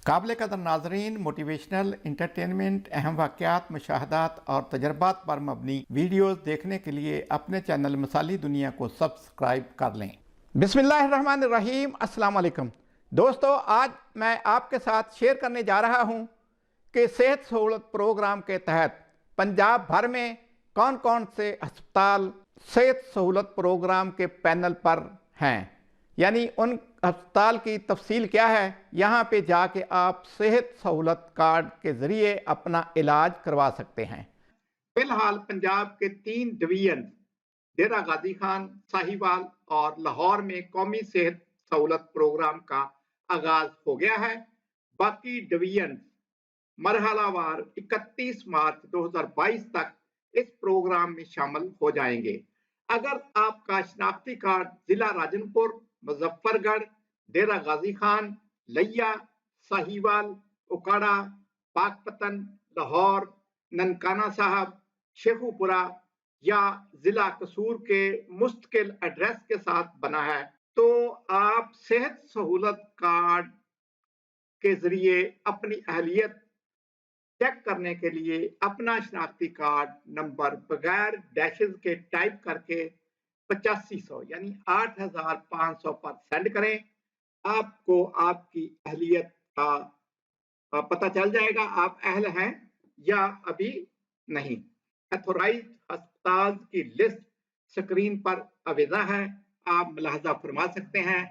काबिल कदर नाजरीन, मोटिवेशनल, इंटरटेनमेंट, अहम वाक़यात, मुशाहदात और तजर्बात पर मबनी वीडियोज़ देखने के लिए अपने चैनल मिसाली दुनिया को सब्सक्राइब कर लें। बिस्मिल्लाहिर्रहमानिर्रहीम। अस्सलाम वालेकुम दोस्तों, आज मैं आपके साथ शेयर करने जा रहा हूँ कि सेहत सहूलत प्रोग्राम के तहत पंजाब भर में कौन कौन से अस्पताल सेहत सहूलत प्रोग्राम के पैनल पर हैं, यानी उन अस्पताल की तफसील क्या है। यहाँ पे जाके आप सेहत सहूलत कार्ड के ज़रिए अपना इलाज करवा सकते हैं। फिलहाल पंजाब के 3 डिवीजन डेरा गाजी खान, साहिवाल और लाहौर में कौमी सेहत सहूलत प्रोग्राम का आगाज हो गया है। बाकी डिवीजन मरहलावार 31 मार्च 2022 तक इस प्रोग्राम में शामिल हो जाएंगे। अगर आपका शनाख्ती कार्ड जिला राजनपुर, मुजफ्फरगढ़, डेरा गाजी खान, लिया, साहिवाल, उकाड़ा, पाकपतन, लाहौर, ननकाना साहब, शेखुपुरा या जिला कसूर के मुस्तकिल एड्रेस के साथ बना है, तो आप सेहत सहूलत कार्ड के जरिए अपनी अहलियत चेक करने के लिए अपना शनाख्ती कार्ड नंबर बगैर डैशेज के टाइप करके 8500 यानी 8500 पर सेंड करें। आपको आपकी अहलियत का पता चल जाएगा, आप अहल हैं या अभी नहीं। एथोराइज्ड अस्पताल की लिस्ट स्क्रीन पर अवेदा है, आप मुलाहजा फरमा सकते हैं।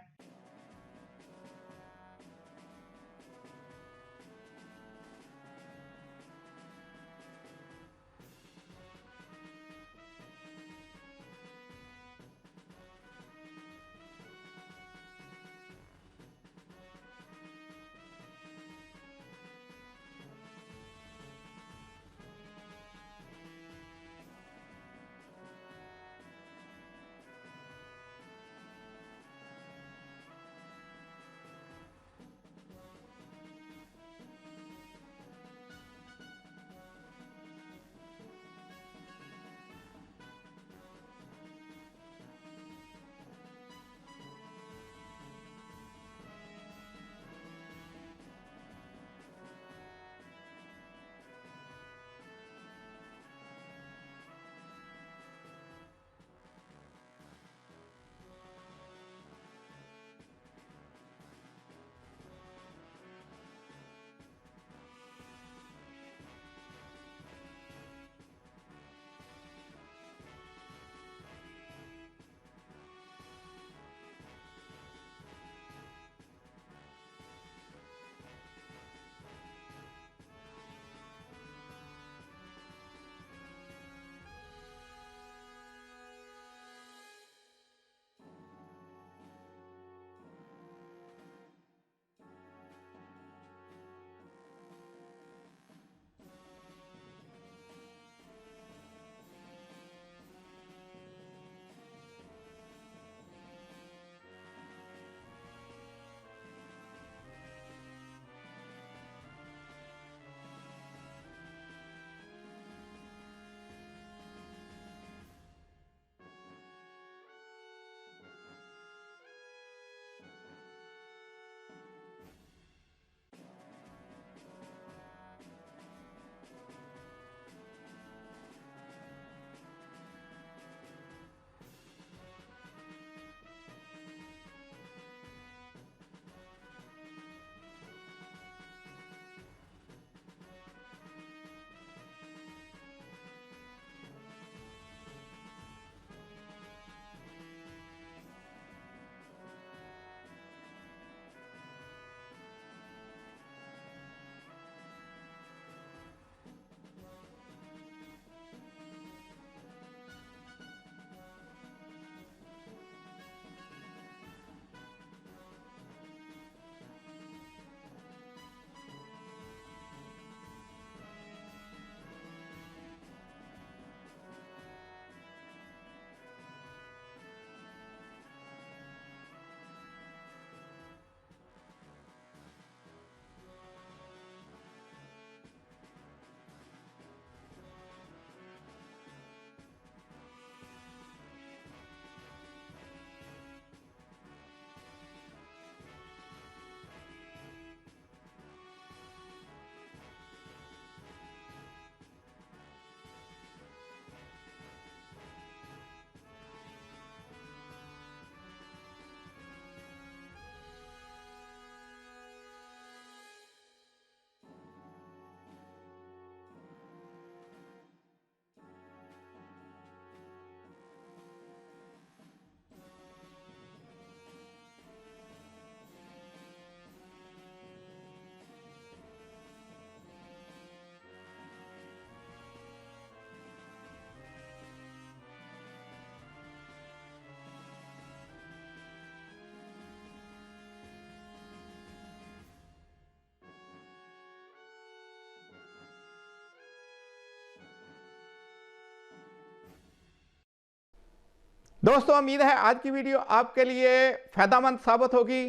दोस्तों उम्मीद है आज की वीडियो आपके लिए फायदेमंद साबित होगी।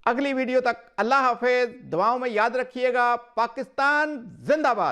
अगली वीडियो तक अल्लाह हाफिज, दुआओं में याद रखिएगा। पाकिस्तान जिंदाबाद।